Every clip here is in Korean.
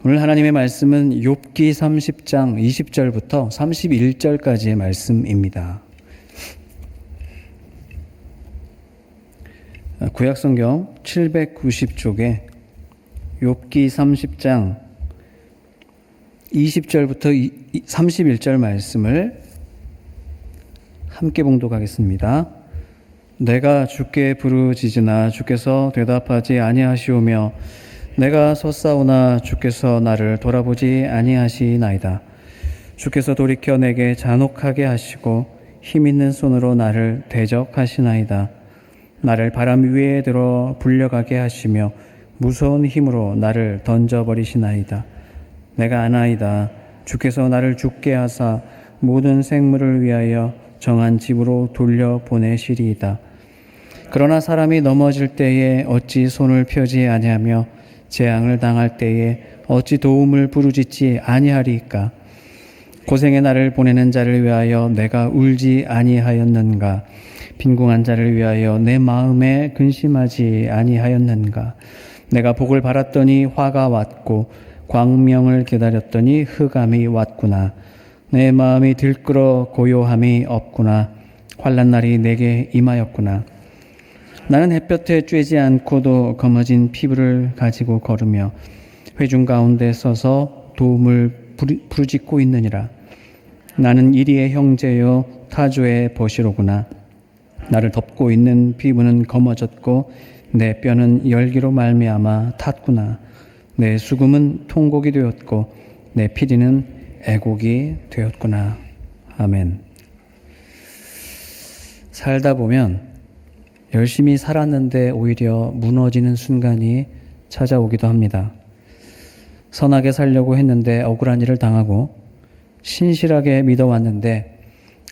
오늘 하나님의 말씀은 욥기 30장 20절부터 31절까지의 말씀입니다. 구약성경 790쪽에 욥기 30장 20절부터 31절 말씀을 함께 봉독하겠습니다. 내가 주께 부르짖으나 주께서 대답하지 아니하시오며 내가 섰사오나 주께서 나를 돌아보지 아니하시나이다. 주께서 돌이켜 내게 잔혹하게 하시고 힘있는 손으로 나를 대적하시나이다. 나를 바람 위에 들어 불려가게 하시며 무서운 힘으로 나를 던져버리시나이다. 내가 아나이다. 주께서 나를 죽게 하사 모든 생물을 위하여 정한 집으로 돌려보내시리이다. 그러나 사람이 넘어질 때에 어찌 손을 펴지 아니하며 재앙을 당할 때에 어찌 도움을 부르짖지 아니하리이까. 고생의 나를 보내는 자를 위하여 내가 울지 아니하였는가. 빈궁한 자를 위하여 내 마음에 근심하지 아니하였는가. 내가 복을 바랐더니 화가 왔고 광명을 기다렸더니 흑암이 왔구나. 내 마음이 들끓어 고요함이 없구나. 환난 날이 내게 임하였구나. 나는 햇볕에 쬐지 않고도 검어진 피부를 가지고 걸으며 회중 가운데 서서 도움을 부르짖고 있느니라. 나는 이리의 형제요 타조의 버시로구나. 나를 덮고 있는 피부는 검어졌고 내 뼈는 열기로 말미암아 탔구나. 내 수금은 통곡이 되었고 내 피리는 애곡이 되었구나. 아멘. 살다 보면 열심히 살았는데 오히려 무너지는 순간이 찾아오기도 합니다. 선하게 살려고 했는데 억울한 일을 당하고 신실하게 믿어왔는데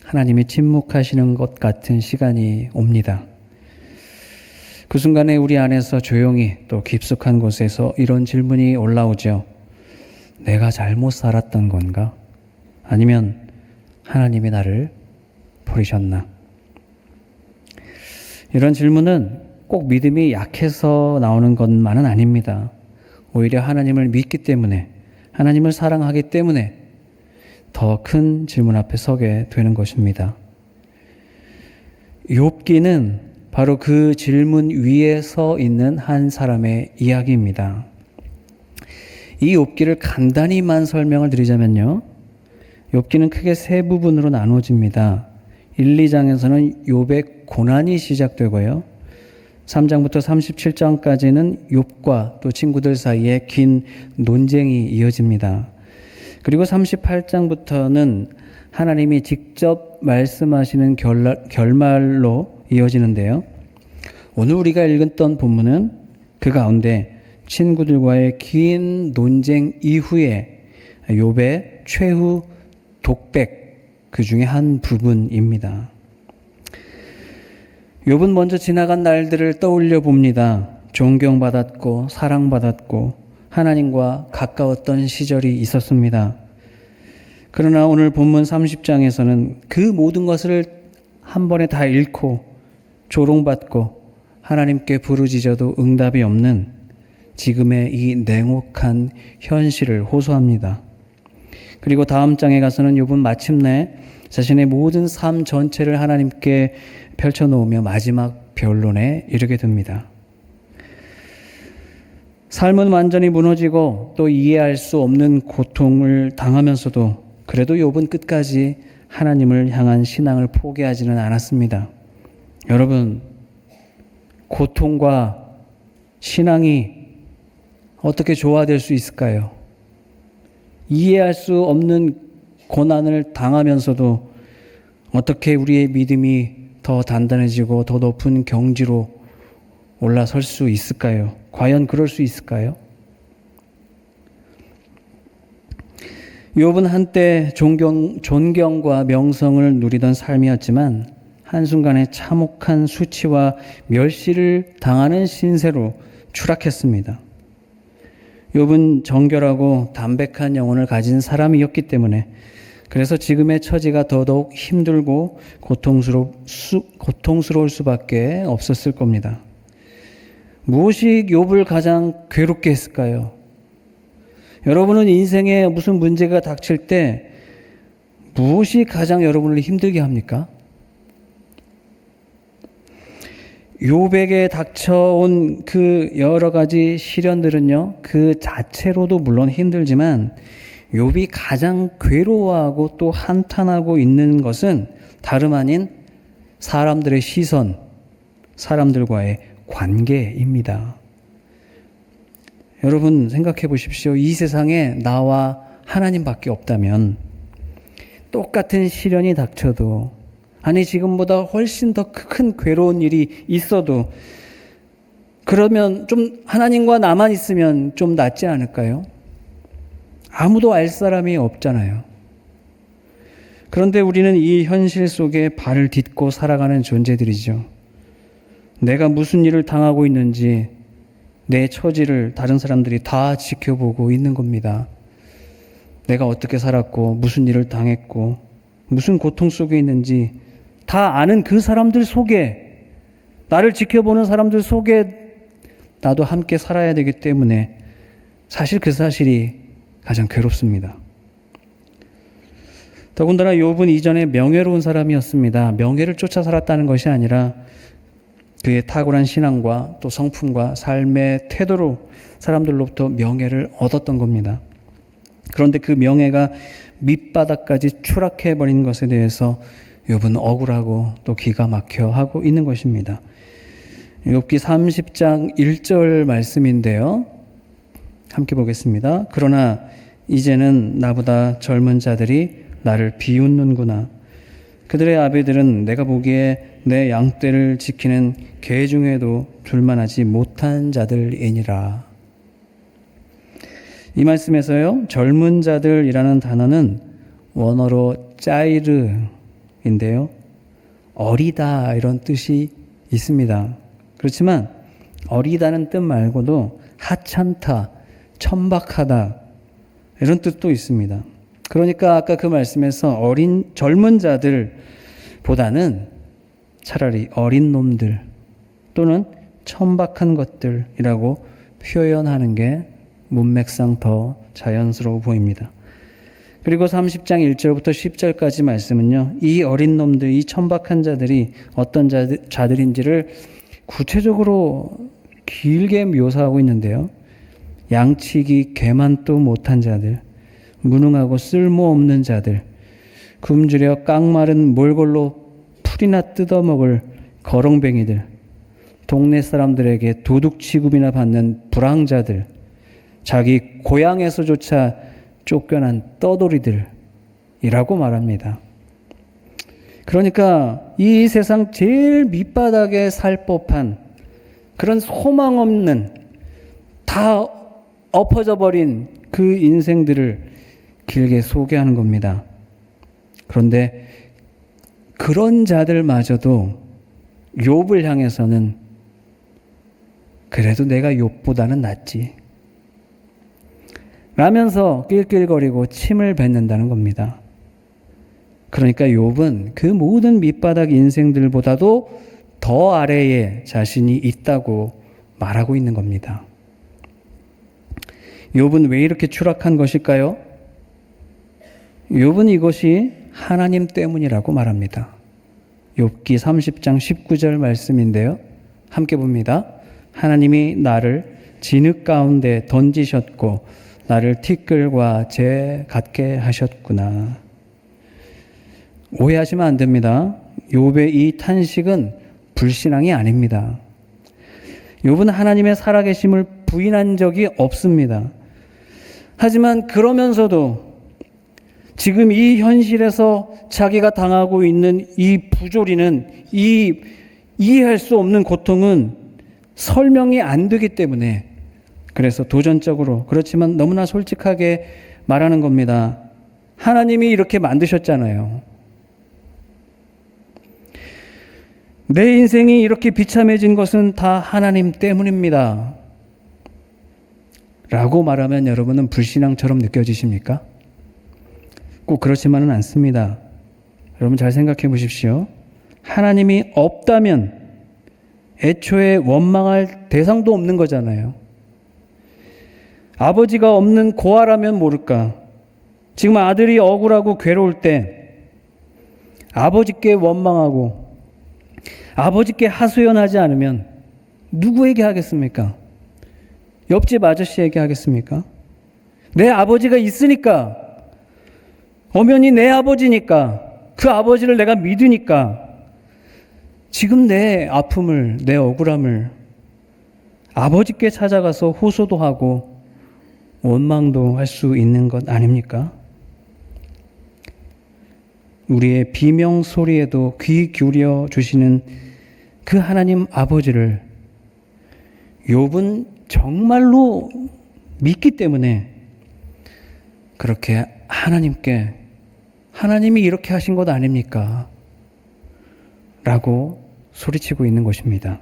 하나님이 침묵하시는 것 같은 시간이 옵니다. 그 순간에 우리 안에서 조용히 또 깊숙한 곳에서 이런 질문이 올라오죠. 내가 잘못 살았던 건가? 아니면 하나님이 나를 버리셨나? 이런 질문은 꼭 믿음이 약해서 나오는 것만은 아닙니다. 오히려 하나님을 믿기 때문에, 하나님을 사랑하기 때문에 더 큰 질문 앞에 서게 되는 것입니다. 욥기는 바로 그 질문 위에 서 있는 한 사람의 이야기입니다. 이 욥기를 간단히만 설명을 드리자면요. 욥기는 크게 세 부분으로 나누어집니다. 1, 2장에서는 욥의 고난이 시작되고요. 3장부터 37장까지는 욥과 또 친구들 사이에 긴 논쟁이 이어집니다. 그리고 38장부터는 하나님이 직접 말씀하시는 결말로 이어지는데요. 오늘 우리가 읽었던 본문은 그 가운데 친구들과의 긴 논쟁 이후에 욥의 최후 독백 그 중에 한 부분입니다. 욥은 먼저 지나간 날들을 떠올려 봅니다. 존경받았고 사랑받았고 하나님과 가까웠던 시절이 있었습니다. 그러나 오늘 본문 30장에서는 그 모든 것을 한 번에 다 잃고 조롱받고 하나님께 부르짖어도 응답이 없는 지금의 이 냉혹한 현실을 호소합니다. 그리고 다음 장에 가서는 욥은 마침내 자신의 모든 삶 전체를 하나님께 펼쳐놓으며 마지막 변론에 이르게 됩니다. 삶은 완전히 무너지고 또 이해할 수 없는 고통을 당하면서도 그래도 욥은 끝까지 하나님을 향한 신앙을 포기하지는 않았습니다. 여러분, 고통과 신앙이 어떻게 조화될 수 있을까요? 이해할 수 없는 고난을 당하면서도 어떻게 우리의 믿음이 더 단단해지고 더 높은 경지로 올라설 수 있을까요? 과연 그럴 수 있을까요? 욥은 한때 존경과 명성을 누리던 삶이었지만 한순간에 참혹한 수치와 멸시를 당하는 신세로 추락했습니다. 욥은 정결하고 담백한 영혼을 가진 사람이었기 때문에 그래서 지금의 처지가 더더욱 힘들고 고통스러울 수밖에 없었을 겁니다. 무엇이 욥을 가장 괴롭게 했을까요? 여러분은 인생에 무슨 문제가 닥칠 때 무엇이 가장 여러분을 힘들게 합니까? 욥에게 닥쳐온 그 여러 가지 시련들은요, 그 자체로도 물론 힘들지만 욥이 가장 괴로워하고 또 한탄하고 있는 것은 다름 아닌 사람들의 시선, 사람들과의 관계입니다. 여러분 생각해 보십시오. 이 세상에 나와 하나님밖에 없다면 똑같은 시련이 닥쳐도, 아니 지금보다 훨씬 더 큰 괴로운 일이 있어도, 그러면 좀 하나님과 나만 있으면 좀 낫지 않을까요? 아무도 알 사람이 없잖아요. 그런데 우리는 이 현실 속에 발을 딛고 살아가는 존재들이죠. 내가 무슨 일을 당하고 있는지 내 처지를 다른 사람들이 다 지켜보고 있는 겁니다. 내가 어떻게 살았고 무슨 일을 당했고 무슨 고통 속에 있는지 다 아는 그 사람들 속에, 나를 지켜보는 사람들 속에 나도 함께 살아야 되기 때문에 사실 그 사실이 가장 괴롭습니다. 더군다나 욥은 이전에 명예로운 사람이었습니다. 명예를 쫓아 살았다는 것이 아니라 그의 탁월한 신앙과 또 성품과 삶의 태도로 사람들로부터 명예를 얻었던 겁니다. 그런데 그 명예가 밑바닥까지 추락해버린 것에 대해서 욥은 억울하고 또 기가 막혀 하고 있는 것입니다. 욥기 30장 1절 말씀인데요. 함께 보겠습니다. 그러나 이제는 나보다 젊은 자들이 나를 비웃는구나. 그들의 아비들은 내가 보기에 내 양떼를 지키는 개 중에도 둘만하지 못한 자들이니라. 이 말씀에서요, 젊은 자들이라는 단어는 원어로 짜이르인데요, 어리다 이런 뜻이 있습니다. 그렇지만 어리다는 뜻 말고도 하찮다, 천박하다 이런 뜻도 있습니다. 그러니까 아까 그 말씀에서 젊은 자들보다는 차라리 어린 놈들 또는 천박한 것들이라고 표현하는 게 문맥상 더 자연스러워 보입니다. 그리고 30장 1절부터 10절까지 말씀은요, 이 어린 놈들, 이 천박한 자들이 어떤 자들인지를 구체적으로 길게 묘사하고 있는데요. 양치기 개만도 못한 자들, 무능하고 쓸모없는 자들, 굶주려 깡마른 몰골로 풀이나 뜯어먹을 거렁뱅이들, 동네 사람들에게 도둑 취급이나 받는 불황자들, 자기 고향에서조차 쫓겨난 떠돌이들이라고 말합니다. 그러니까 이 세상 제일 밑바닥에 살 법한 그런 소망 없는, 다 엎어져 버린 그 인생들을 길게 소개하는 겁니다. 그런데 그런 자들마저도 욥을 향해서는 그래도 내가 욥보다는 낫지 라면서 낄낄거리고 침을 뱉는다는 겁니다. 그러니까 욥은 그 모든 밑바닥 인생들보다도 더 아래에 자신이 있다고 말하고 있는 겁니다. 욥은 왜 이렇게 추락한 것일까요? 욥은 이것이 하나님 때문이라고 말합니다. 욥기 30장 19절 말씀인데요. 함께 봅니다. 하나님이 나를 진흙 가운데 던지셨고 나를 티끌과 재 같게 하셨구나. 오해하시면 안 됩니다. 욥의 이 탄식은 불신앙이 아닙니다. 욥은 하나님의 살아계심을 부인한 적이 없습니다. 하지만 그러면서도 지금 이 현실에서 자기가 당하고 있는 이 부조리는, 이 이해할 수 없는 고통은 설명이 안 되기 때문에, 그래서 도전적으로, 그렇지만 너무나 솔직하게 말하는 겁니다. 하나님이 이렇게 만드셨잖아요. 내 인생이 이렇게 비참해진 것은 다 하나님 때문입니다. 라고 말하면 여러분은 불신앙처럼 느껴지십니까? 꼭 그렇지만은 않습니다. 여러분 잘 생각해 보십시오. 하나님이 없다면 애초에 원망할 대상도 없는 거잖아요. 아버지가 없는 고아라면 모를까. 지금 아들이 억울하고 괴로울 때 아버지께 원망하고 아버지께 하소연하지 않으면 누구에게 하겠습니까? 옆집 아저씨에게 하겠습니까? 내 아버지가 있으니까, 엄연히 내 아버지니까, 그 아버지를 내가 믿으니까 지금 내 아픔을, 내 억울함을 아버지께 찾아가서 호소도 하고 원망도 할 수 있는 것 아닙니까? 우리의 비명 소리에도 귀 기울여 주시는 그 하나님 아버지를 욥은 정말로 믿기 때문에 그렇게 하나님께 하나님이 이렇게 하신 것 아닙니까? 라고 소리치고 있는 것입니다.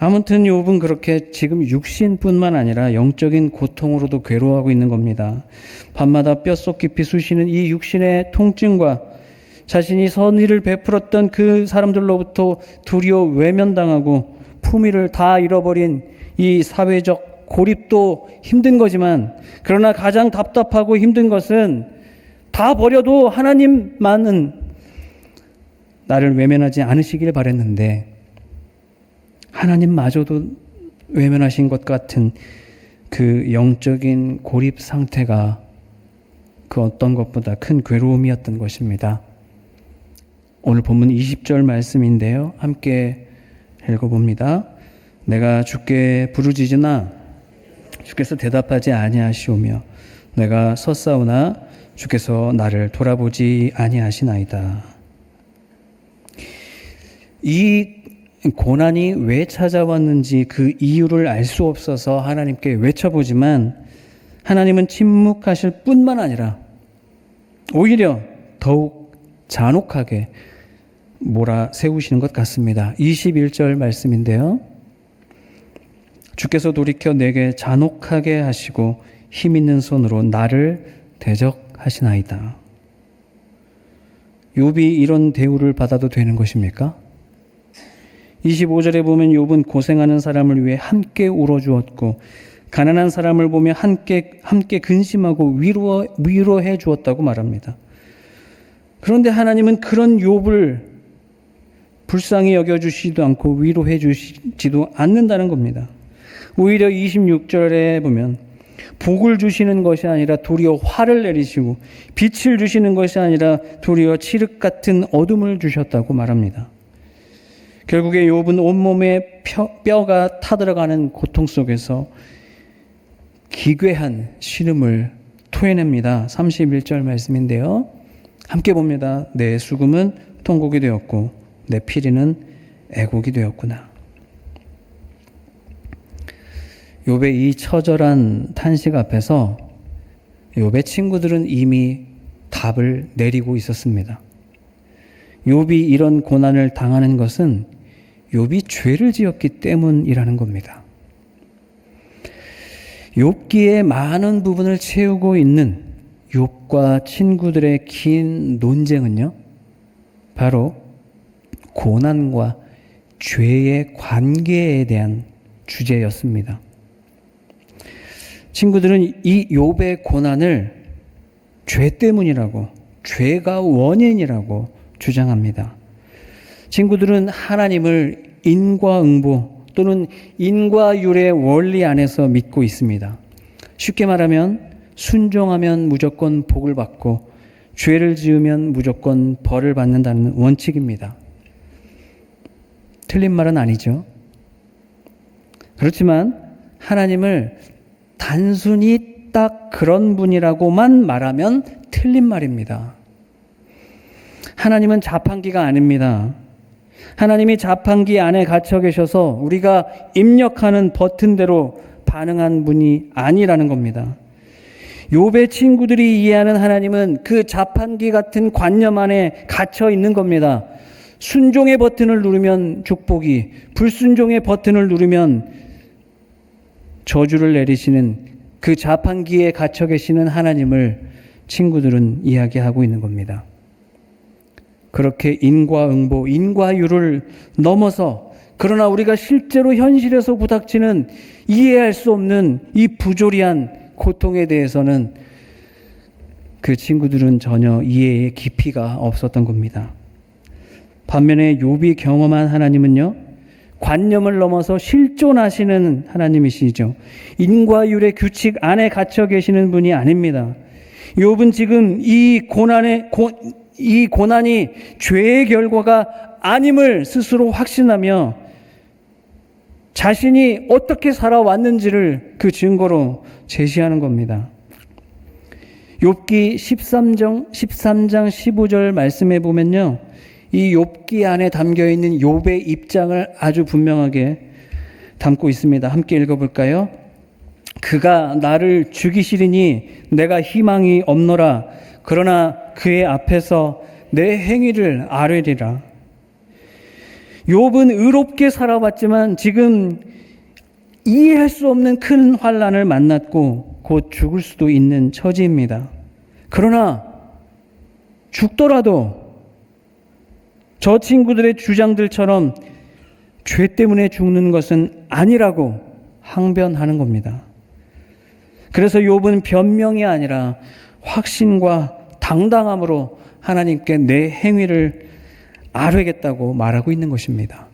아무튼 욥은 그렇게 지금 육신뿐만 아니라 영적인 고통으로도 괴로워하고 있는 겁니다. 밤마다 뼛속 깊이 쑤시는 이 육신의 통증과 자신이 선의를 베풀었던 그 사람들로부터 도리어 외면당하고 품위를 다 잃어버린 이 사회적 고립도 힘든 거지만, 그러나 가장 답답하고 힘든 것은 다 버려도 하나님만은 나를 외면하지 않으시길 바랬는데 하나님마저도 외면하신 것 같은 그 영적인 고립 상태가 그 어떤 것보다 큰 괴로움이었던 것입니다. 오늘 본문 20절 말씀인데요. 함께 읽어봅니다. 내가 주께 부르짖으나 주께서 대답하지 아니하시오며 내가 섰사오나 주께서 나를 돌아보지 아니하시나이다. 이 고난이 왜 찾아왔는지 그 이유를 알 수 없어서 하나님께 외쳐보지만 하나님은 침묵하실 뿐만 아니라 오히려 더욱 잔혹하게 몰아세우시는 것 같습니다. 21절 말씀인데요. 주께서 돌이켜 내게 잔혹하게 하시고 힘 있는 손으로 나를 대적하시나이다. 욥이 이런 대우를 받아도 되는 것입니까? 25절에 보면 욥은 고생하는 사람을 위해 함께 울어주었고 가난한 사람을 보며 함께 근심하고 위로해 주었다고 말합니다. 그런데 하나님은 그런 욥을 불쌍히 여겨주시지도 않고 위로해 주시지도 않는다는 겁니다. 오히려 26절에 보면 복을 주시는 것이 아니라 도리어 화를 내리시고 빛을 주시는 것이 아니라 도리어 칠흑 같은 어둠을 주셨다고 말합니다. 결국에 욥은 온몸에 뼈가 타들어가는 고통 속에서 기괴한 신음을 토해냅니다. 31절 말씀인데요. 함께 봅니다. 내 수금은 통곡이 되었고 내 피리는 애곡이 되었구나. 욥의 이 처절한 탄식 앞에서 욥의 친구들은 이미 답을 내리고 있었습니다. 욥이 이런 고난을 당하는 것은 욥이 죄를 지었기 때문이라는 겁니다. 욥기의 많은 부분을 채우고 있는 욥과 친구들의 긴 논쟁은요, 바로 고난과 죄의 관계에 대한 주제였습니다. 친구들은 이 욥의 고난을 죄 때문이라고, 죄가 원인이라고 주장합니다. 친구들은 하나님을 인과응보 또는 인과율의 원리 안에서 믿고 있습니다. 쉽게 말하면 순종하면 무조건 복을 받고 죄를 지으면 무조건 벌을 받는다는 원칙입니다. 틀린 말은 아니죠. 그렇지만 하나님을 단순히 딱 그런 분이라고만 말하면 틀린 말입니다. 하나님은 자판기가 아닙니다. 하나님이 자판기 안에 갇혀 계셔서 우리가 입력하는 버튼대로 반응한 분이 아니라는 겁니다. 욥의 친구들이 이해하는 하나님은 그 자판기 같은 관념 안에 갇혀 있는 겁니다. 순종의 버튼을 누르면 축복이, 불순종의 버튼을 누르면 저주를 내리시는 그 자판기에 갇혀 계시는 하나님을 친구들은 이야기하고 있는 겁니다. 그렇게 인과응보, 인과율을 넘어서 그러나 우리가 실제로 현실에서 부닥치는 이해할 수 없는 이 부조리한 고통에 대해서는 그 친구들은 전혀 이해의 깊이가 없었던 겁니다. 반면에 욥이 경험한 하나님은요, 관념을 넘어서 실존하시는 하나님이시죠. 인과율의 규칙 안에 갇혀 계시는 분이 아닙니다. 욥은 지금 이 고난이 죄의 결과가 아님을 스스로 확신하며 자신이 어떻게 살아왔는지를 그 증거로 제시하는 겁니다. 욥기 13장 15절 말씀에 보면요, 이 욥기 안에 담겨 있는 욥의 입장을 아주 분명하게 담고 있습니다. 함께 읽어볼까요? 그가 나를 죽이시리니 내가 희망이 없노라. 그러나 그의 앞에서 내 행위를 아뢰리라. 욥은 의롭게 살아왔지만 지금 이해할 수 없는 큰 환난을 만났고 곧 죽을 수도 있는 처지입니다. 그러나 죽더라도 저 친구들의 주장들처럼 죄 때문에 죽는 것은 아니라고 항변하는 겁니다. 그래서 욥은 변명이 아니라 확신과 당당함으로 하나님께 내 행위를 아뢰겠다고 말하고 있는 것입니다.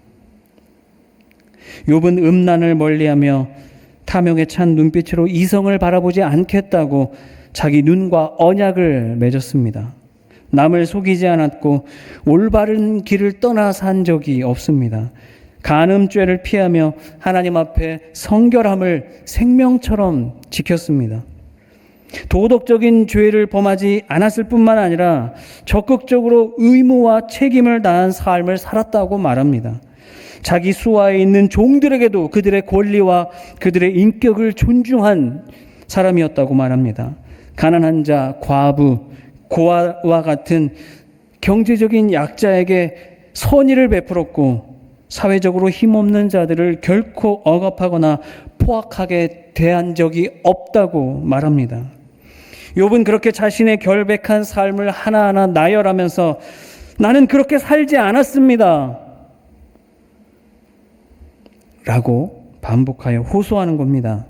욥은 음란을 멀리하며 탐욕에 찬 눈빛으로 이성을 바라보지 않겠다고 자기 눈과 언약을 맺었습니다. 남을 속이지 않았고 올바른 길을 떠나 산 적이 없습니다. 간음죄를 피하며 하나님 앞에 성결함을 생명처럼 지켰습니다. 도덕적인 죄를 범하지 않았을 뿐만 아니라 적극적으로 의무와 책임을 다한 삶을 살았다고 말합니다. 자기 수하에 있는 종들에게도 그들의 권리와 그들의 인격을 존중한 사람이었다고 말합니다. 가난한 자, 과부, 고아와 같은 경제적인 약자에게 선의를 베풀었고 사회적으로 힘없는 자들을 결코 억압하거나 포악하게 대한 적이 없다고 말합니다. 욥은 그렇게 자신의 결백한 삶을 하나하나 나열하면서 나는 그렇게 살지 않았습니다 라고 반복하여 호소하는 겁니다.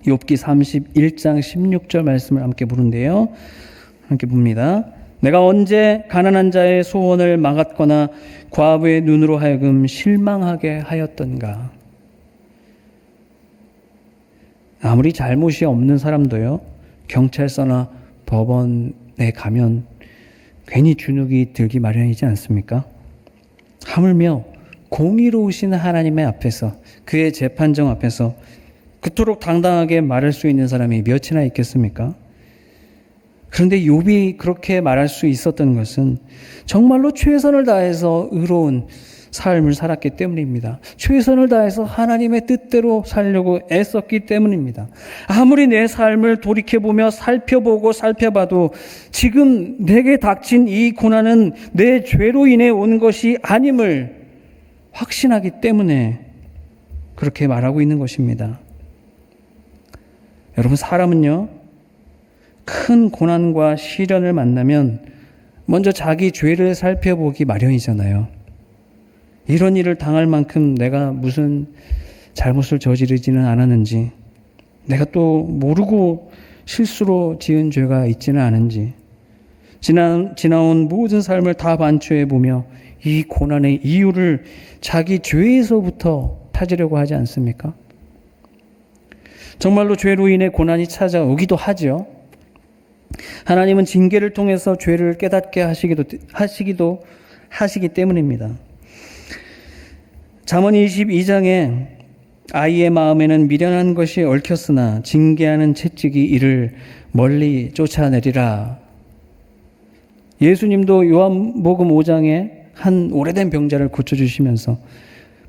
욥기 31장 16절 말씀을 함께 보는데요. 함께 봅니다. 내가 언제 가난한 자의 소원을 막았거나 과부의 눈으로 하여금 실망하게 하였던가. 아무리 잘못이 없는 사람도요, 경찰서나 법원에 가면 괜히 주눅이 들기 마련이지 않습니까? 하물며 공의로우신 하나님의 앞에서, 그의 재판정 앞에서 그토록 당당하게 말할 수 있는 사람이 몇이나 있겠습니까? 그런데 욥이 그렇게 말할 수 있었던 것은 정말로 최선을 다해서 의로운 삶을 살았기 때문입니다. 최선을 다해서 하나님의 뜻대로 살려고 애썼기 때문입니다. 아무리 내 삶을 돌이켜보며 살펴봐도 지금 내게 닥친 이 고난은 내 죄로 인해 온 것이 아님을 확신하기 때문에 그렇게 말하고 있는 것입니다. 여러분, 사람은요, 큰 고난과 시련을 만나면 먼저 자기 죄를 살펴보기 마련이잖아요. 이런 일을 당할 만큼 내가 무슨 잘못을 저지르지는 않았는지, 내가 또 모르고 실수로 지은 죄가 있지는 않은지, 지나온 모든 삶을 다 반추해 보며 이 고난의 이유를 자기 죄에서부터 찾으려고 하지 않습니까? 정말로 죄로 인해 고난이 찾아오기도 하죠. 하나님은 징계를 통해서 죄를 깨닫게 하시기 때문입니다. 잠언 22장에 아이의 마음에는 미련한 것이 얽혔으나 징계하는 채찍이 이를 멀리 쫓아내리라. 예수님도 요한복음 5장에 한 오래된 병자를 고쳐주시면서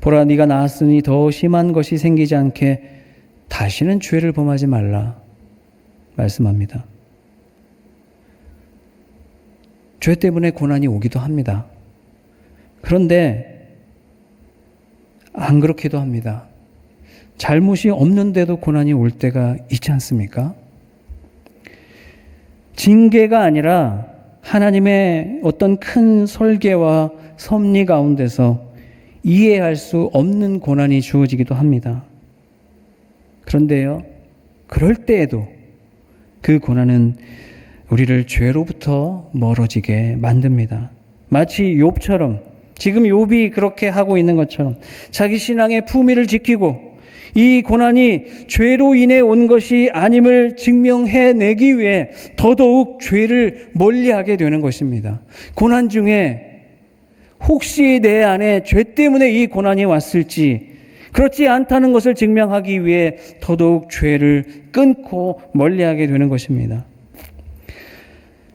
보라, 네가 나았으니 더 심한 것이 생기지 않게 다시는 죄를 범하지 말라 말씀합니다. 죄 때문에 고난이 오기도 합니다. 그런데 안 그렇기도 합니다. 잘못이 없는데도 고난이 올 때가 있지 않습니까? 징계가 아니라 하나님의 어떤 큰 설계와 섭리 가운데서 이해할 수 없는 고난이 주어지기도 합니다. 그런데요, 그럴 때에도 그 고난은 우리를 죄로부터 멀어지게 만듭니다. 마치 욥처럼, 지금 욥이 그렇게 하고 있는 것처럼 자기 신앙의 품위를 지키고 이 고난이 죄로 인해 온 것이 아님을 증명해내기 위해 더더욱 죄를 멀리하게 되는 것입니다. 고난 중에 혹시 내 안에 죄 때문에 이 고난이 왔을지, 그렇지 않다는 것을 증명하기 위해 더더욱 죄를 끊고 멀리하게 되는 것입니다.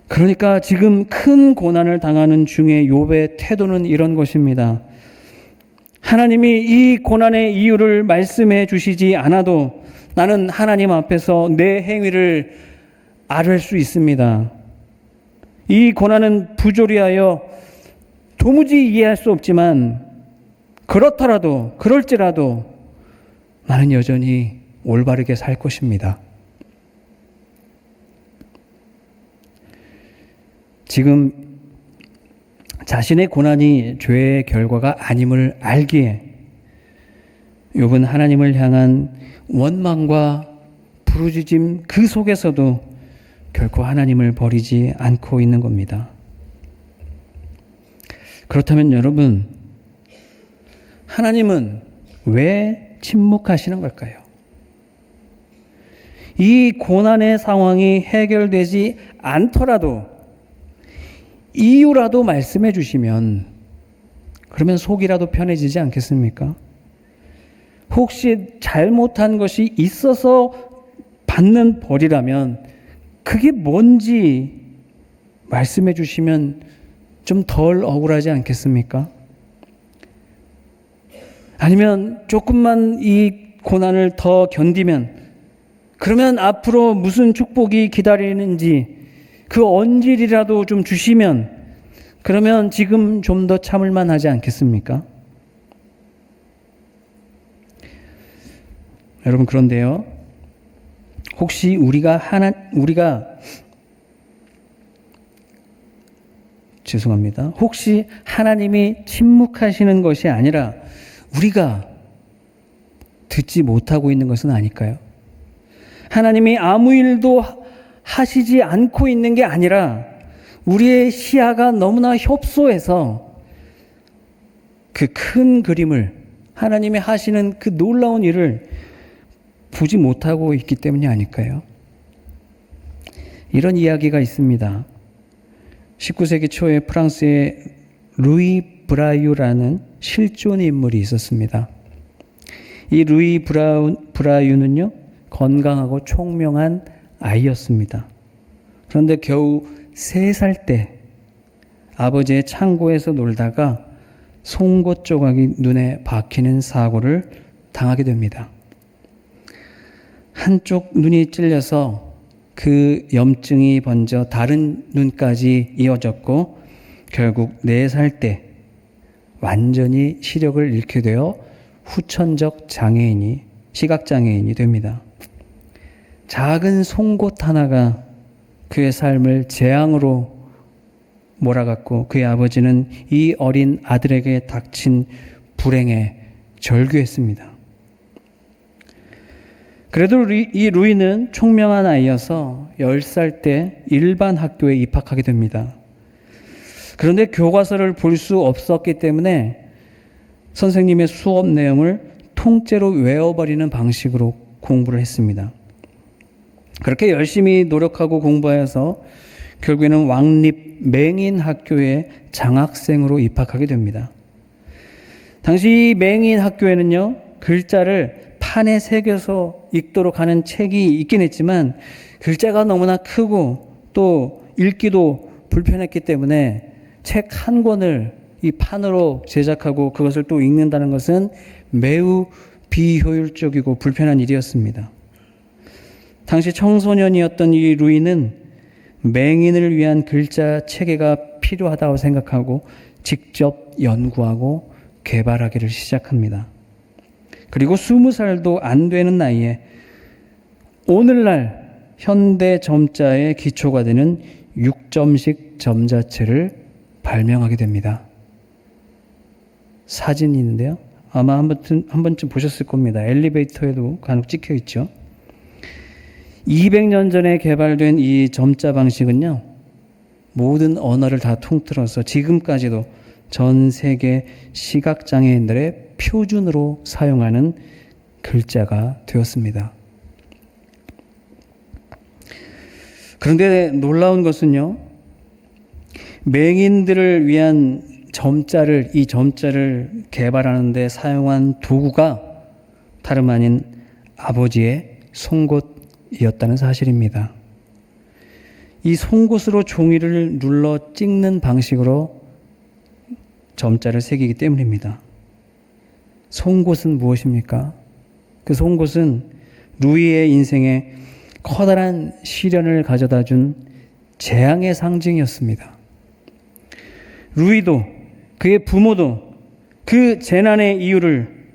그러니까 지금 큰 고난을 당하는 중에 욥의 태도는 이런 것입니다. 하나님이 이 고난의 이유를 말씀해 주시지 않아도 나는 하나님 앞에서 내 행위를 알 수 있습니다. 이 고난은 부조리하여 도무지 이해할 수 없지만 그럴지라도 나는 여전히 올바르게 살 것입니다. 지금 자신의 고난이 죄의 결과가 아님을 알기에 욥은 하나님을 향한 원망과 부르짖음 그 속에서도 결코 하나님을 버리지 않고 있는 겁니다. 그렇다면 여러분, 하나님은 왜 침묵하시는 걸까요? 이 고난의 상황이 해결되지 않더라도 이유라도 말씀해 주시면 그러면 속이라도 편해지지 않겠습니까? 혹시 잘못한 것이 있어서 받는 벌이라면 그게 뭔지 말씀해 주시면 좀 덜 억울하지 않겠습니까? 아니면 조금만 이 고난을 더 견디면 그러면 앞으로 무슨 축복이 기다리는지 그 언질이라도 좀 주시면 그러면 지금 좀 더 참을만 하지 않겠습니까? 여러분, 그런데요, 혹시 우리가 혹시 하나님이 침묵하시는 것이 아니라 우리가 듣지 못하고 있는 것은 아닐까요? 하나님이 아무 일도 하시지 않고 있는 게 아니라 우리의 시야가 너무나 협소해서 그 큰 그림을, 하나님이 하시는 그 놀라운 일을 보지 못하고 있기 때문이 아닐까요? 이런 이야기가 있습니다. 19세기 초에 프랑스의 루이 브라유라는 실존 인물이 있었습니다. 이 루이 브라유는요, 건강하고 총명한 아이였습니다. 그런데 겨우 3살 때 아버지의 창고에서 놀다가 송곳 조각이 눈에 박히는 사고를 당하게 됩니다. 한쪽 눈이 찔려서 그 염증이 번져 다른 눈까지 이어졌고 결국 4살 때 완전히 시력을 잃게 되어 후천적 장애인이, 시각장애인이 됩니다. 작은 송곳 하나가 그의 삶을 재앙으로 몰아갔고 그의 아버지는 이 어린 아들에게 닥친 불행에 절규했습니다. 그래도 이 루이는 총명한 아이여서 10살 때 일반 학교에 입학하게 됩니다. 그런데 교과서를 볼 수 없었기 때문에 선생님의 수업 내용을 통째로 외워버리는 방식으로 공부를 했습니다. 그렇게 열심히 노력하고 공부해서 결국에는 왕립 맹인 학교에 장학생으로 입학하게 됩니다. 당시 맹인 학교에는요, 글자를 판에 새겨서 읽도록 하는 책이 있긴 했지만 글자가 너무나 크고 또 읽기도 불편했기 때문에 책 한 권을 이 판으로 제작하고 그것을 또 읽는다는 것은 매우 비효율적이고 불편한 일이었습니다. 당시 청소년이었던 이 루이는 맹인을 위한 글자 체계가 필요하다고 생각하고 직접 연구하고 개발하기를 시작합니다. 그리고 20살도 안 되는 나이에 오늘날 현대 점자의 기초가 되는 6점식 점자체를 발명하게 됩니다. 사진이 있는데요. 아마 한 번쯤 보셨을 겁니다. 엘리베이터에도 간혹 찍혀 있죠. 200년 전에 개발된 이 점자 방식은요, 모든 언어를 다 통틀어서 지금까지도 전 세계 시각장애인들의 표준으로 사용하는 글자가 되었습니다. 그런데 놀라운 것은요, 맹인들을 위한 이 점자를 개발하는 데 사용한 도구가 다름 아닌 아버지의 송곳이었다는 사실입니다. 이 송곳으로 종이를 눌러 찍는 방식으로 점자를 새기기 때문입니다. 송곳은 무엇입니까? 그 송곳은 루이의 인생에 커다란 시련을 가져다 준 재앙의 상징이었습니다. 루이도 그의 부모도 그 재난의 이유를,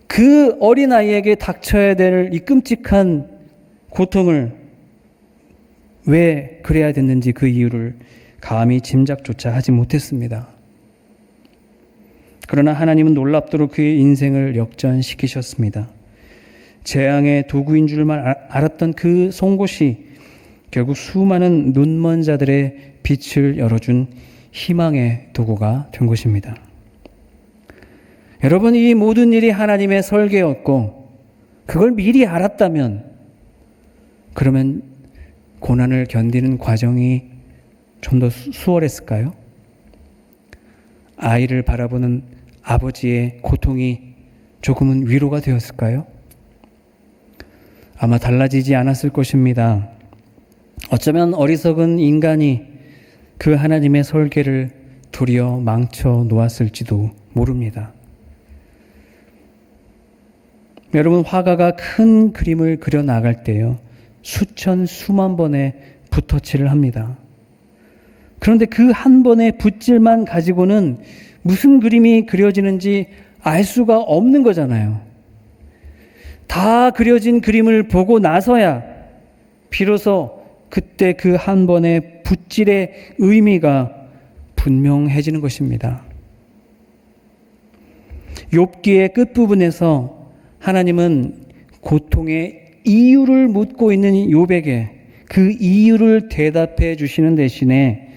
그 어린아이에게 닥쳐야 될 이 끔찍한 고통을 왜 그래야 됐는지 그 이유를 감히 짐작조차 하지 못했습니다. 그러나 하나님은 놀랍도록 그의 인생을 역전시키셨습니다. 재앙의 도구인 줄만 알았던 그 송곳이 결국 수많은 눈먼 자들의 빛을 열어준 희망의 도구가 된 것입니다. 여러분, 이 모든 일이 하나님의 설계였고 그걸 미리 알았다면, 그러면 고난을 견디는 과정이 좀 더 수월했을까요? 아이를 바라보는 아버지의 고통이 조금은 위로가 되었을까요? 아마 달라지지 않았을 것입니다. 어쩌면 어리석은 인간이 그 하나님의 설계를 도리어 망쳐 놓았을지도 모릅니다. 여러분, 화가가 큰 그림을 그려 나갈 때요, 수만 번의 붓터치를 합니다. 그런데 그 한 번의 붓질만 가지고는 무슨 그림이 그려지는지 알 수가 없는 거잖아요. 다 그려진 그림을 보고 나서야 비로소 그때 그 한 번의 붓질의 의미가 분명해지는 것입니다. 욥기의 끝부분에서 하나님은 고통의 이유를 묻고 있는 욥에게 그 이유를 대답해 주시는 대신에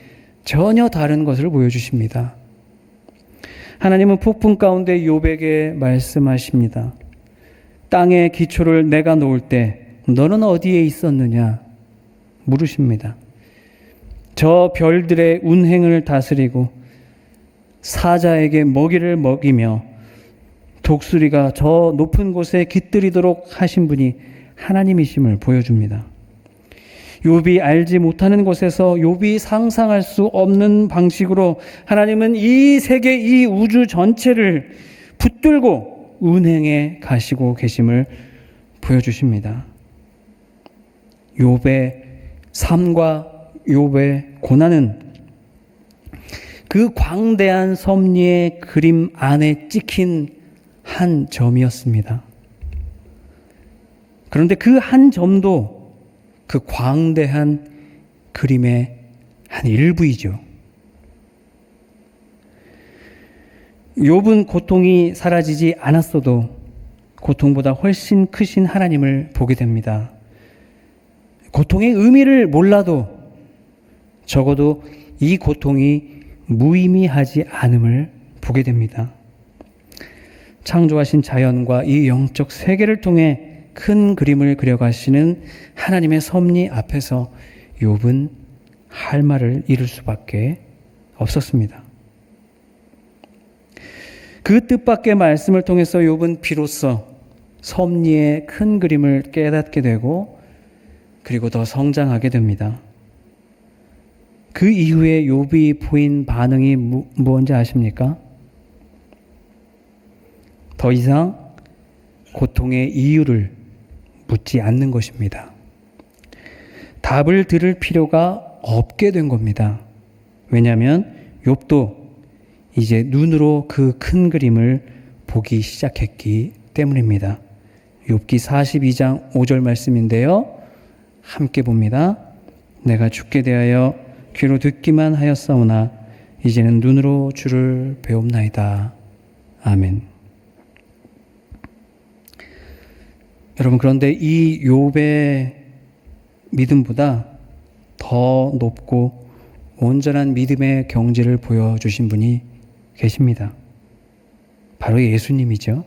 전혀 다른 것을 보여주십니다. 하나님은 폭풍 가운데 욥에게 말씀하십니다. 땅의 기초를 내가 놓을 때 너는 어디에 있었느냐 물으십니다. 저 별들의 운행을 다스리고 사자에게 먹이를 먹이며 독수리가 저 높은 곳에 깃들이도록 하신 분이 하나님이심을 보여줍니다. 욥이 알지 못하는 곳에서 욥이 상상할 수 없는 방식으로 하나님은 이 세계, 이 우주 전체를 붙들고 운행해 가시고 계심을 보여주십니다. 욥의 삶과 욥의 고난은 그 광대한 섭리의 그림 안에 찍힌 한 점이었습니다. 그런데 그 한 점도 그 광대한 그림의 한 일부이죠. 욥은 고통이 사라지지 않았어도 고통보다 훨씬 크신 하나님을 보게 됩니다. 고통의 의미를 몰라도 적어도 이 고통이 무의미하지 않음을 보게 됩니다. 창조하신 자연과 이 영적 세계를 통해 큰 그림을 그려가시는 하나님의 섭리 앞에서 욥은 할 말을 잃을 수밖에 없었습니다. 그 뜻밖의 말씀을 통해서 욥은 비로소 섭리의 큰 그림을 깨닫게 되고 그리고 더 성장하게 됩니다. 그 이후에 욥이 보인 반응이 무엇인지 아십니까? 더 이상 고통의 이유를 묻지 않는 것입니다. 답을 들을 필요가 없게 된 겁니다. 왜냐하면 욥도 이제 눈으로 그 큰 그림을 보기 시작했기 때문입니다. 욥기 42장 5절 말씀인데요. 함께 봅니다. 내가 죽게 대하여 귀로 듣기만 하였사오나 이제는 눈으로 주를 배웁나이다. 아멘. 여러분, 그런데 이 욥의 믿음보다 더 높고 온전한 믿음의 경지를 보여주신 분이 계십니다. 바로 예수님이죠.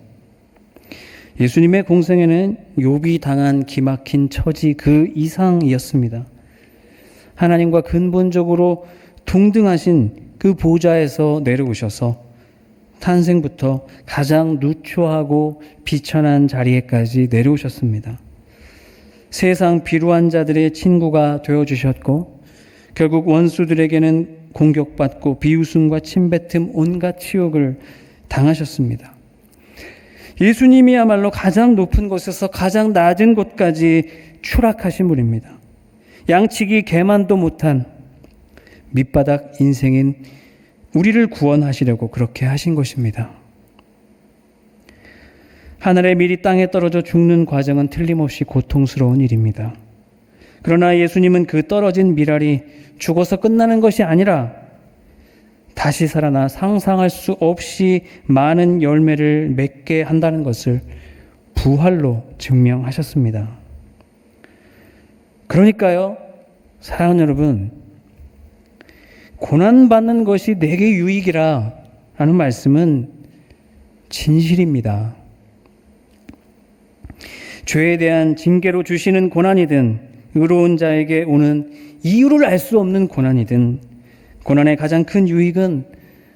예수님의 공생애는 욥이 당한 기막힌 처지 그 이상이었습니다. 하나님과 근본적으로 동등하신 그 보좌에서 내려오셔서 탄생부터 가장 누추하고 비천한 자리에까지 내려오셨습니다. 세상 비루한 자들의 친구가 되어주셨고 결국 원수들에게는 공격받고 비웃음과 침뱉음 온갖 치욕을 당하셨습니다. 예수님이야말로 가장 높은 곳에서 가장 낮은 곳까지 추락하신 분입니다. 양치기 개만도 못한 밑바닥 인생인 우리를 구원하시려고 그렇게 하신 것입니다. 하늘의 밀이 땅에 떨어져 죽는 과정은 틀림없이 고통스러운 일입니다. 그러나 예수님은 그 떨어진 밀알이 죽어서 끝나는 것이 아니라 다시 살아나 상상할 수 없이 많은 열매를 맺게 한다는 것을 부활로 증명하셨습니다. 그러니까요, 사랑하는 여러분, 고난받는 것이 내게 유익이라 라는 말씀은 진실입니다. 죄에 대한 징계로 주시는 고난이든 의로운 자에게 오는 이유를 알 수 없는 고난이든 고난의 가장 큰 유익은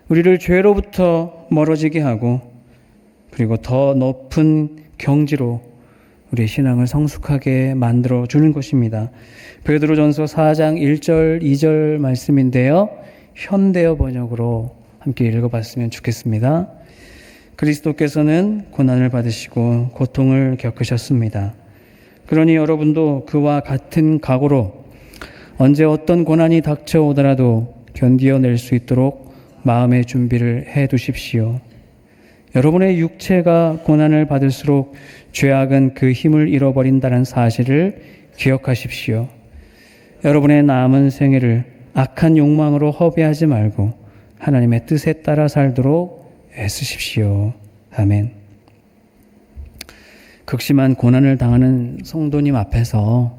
우리를 죄로부터 멀어지게 하고 그리고 더 높은 경지로 우리의 신앙을 성숙하게 만들어주는 것입니다. 베드로전서 4장 1절 2절 말씀인데요. 현대어 번역으로 함께 읽어봤으면 좋겠습니다. 그리스도께서는 고난을 받으시고 고통을 겪으셨습니다. 그러니 여러분도 그와 같은 각오로 언제 어떤 고난이 닥쳐오더라도 견디어낼 수 있도록 마음의 준비를 해두십시오. 여러분의 육체가 고난을 받을수록 죄악은 그 힘을 잃어버린다는 사실을 기억하십시오. 여러분의 남은 생애를 악한 욕망으로 허비하지 말고 하나님의 뜻에 따라 살도록 애쓰십시오. 아멘. 극심한 고난을 당하는 성도님 앞에서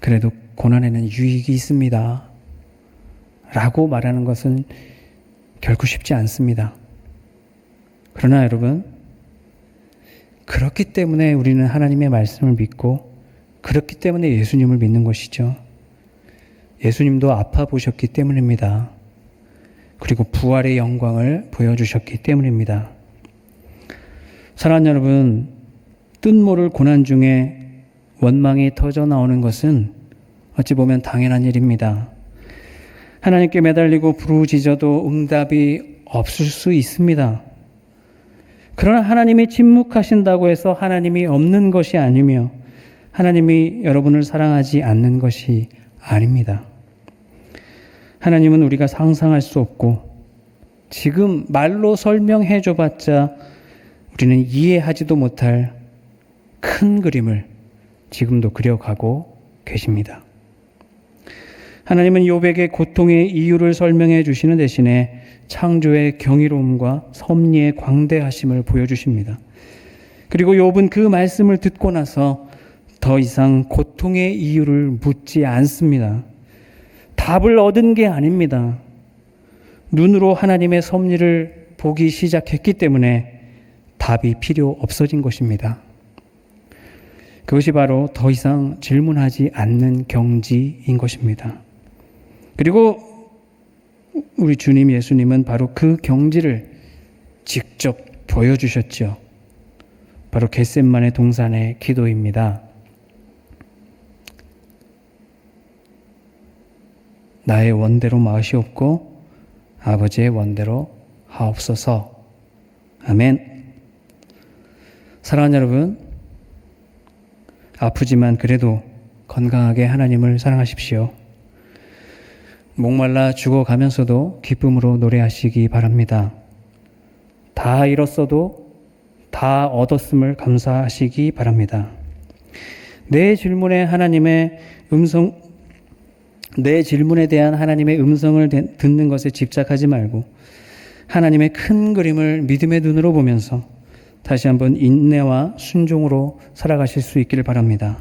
그래도 고난에는 유익이 있습니다 라고 말하는 것은 결코 쉽지 않습니다. 그러나 여러분, 그렇기 때문에 우리는 하나님의 말씀을 믿고 그렇기 때문에 예수님을 믿는 것이죠. 예수님도 아파 보셨기 때문입니다. 그리고 부활의 영광을 보여주셨기 때문입니다. 사랑하는 여러분, 뜻모를 고난 중에 원망이 터져 나오는 것은 어찌 보면 당연한 일입니다. 하나님께 매달리고 부르짖어도 응답이 없을 수 있습니다. 그러나 하나님이 침묵하신다고 해서 하나님이 없는 것이 아니며 하나님이 여러분을 사랑하지 않는 것이 아닙니다. 하나님은 우리가 상상할 수 없고 지금 말로 설명해 줘봤자 우리는 이해하지도 못할 큰 그림을 지금도 그려가고 계십니다. 하나님은 욥에게 고통의 이유를 설명해 주시는 대신에 창조의 경이로움과 섭리의 광대하심을 보여주십니다. 그리고 욥은 그 말씀을 듣고 나서 더 이상 고통의 이유를 묻지 않습니다. 답을 얻은 게 아닙니다. 눈으로 하나님의 섭리를 보기 시작했기 때문에 답이 필요 없어진 것입니다. 그것이 바로 더 이상 질문하지 않는 경지인 것입니다. 그리고 우리 주님 예수님은 바로 그 경지를 직접 보여주셨죠. 바로 겟셋마네 동산의 기도입니다. 나의 원대로 마으시옵고 아버지의 원대로 하옵소서. 아멘. 사랑하는 여러분, 아프지만 그래도 건강하게 하나님을 사랑하십시오. 목말라 죽어가면서도 기쁨으로 노래하시기 바랍니다. 다 잃었어도 다 얻었음을 감사하시기 바랍니다. 내 질문에 대한 하나님의 음성을 듣는 것에 집착하지 말고 하나님의 큰 그림을 믿음의 눈으로 보면서 다시 한번 인내와 순종으로 살아가실 수 있기를 바랍니다.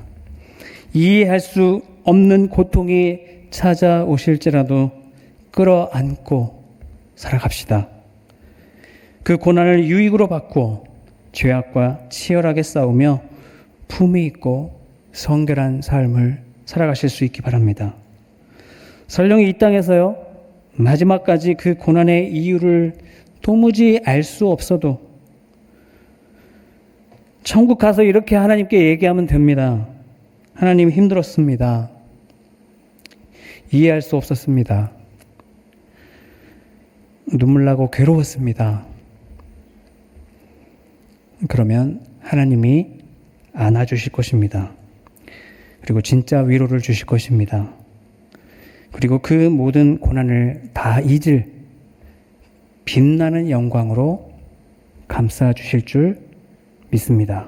이해할 수 없는 고통이 찾아오실지라도 끌어안고 살아갑시다. 그 고난을 유익으로 바꾸어 죄악과 치열하게 싸우며 품위 있고 성결한 삶을 살아가실 수 있기 바랍니다. 설령 이 땅에서요, 마지막까지 그 고난의 이유를 도무지 알 수 없어도 천국 가서 이렇게 하나님께 얘기하면 됩니다. 하나님 힘들었습니다. 이해할 수 없었습니다. 눈물 나고 괴로웠습니다. 그러면 하나님이 안아주실 것입니다. 그리고 진짜 위로를 주실 것입니다. 그리고 그 모든 고난을 다 잊을 빛나는 영광으로 감싸 주실 줄 믿습니다.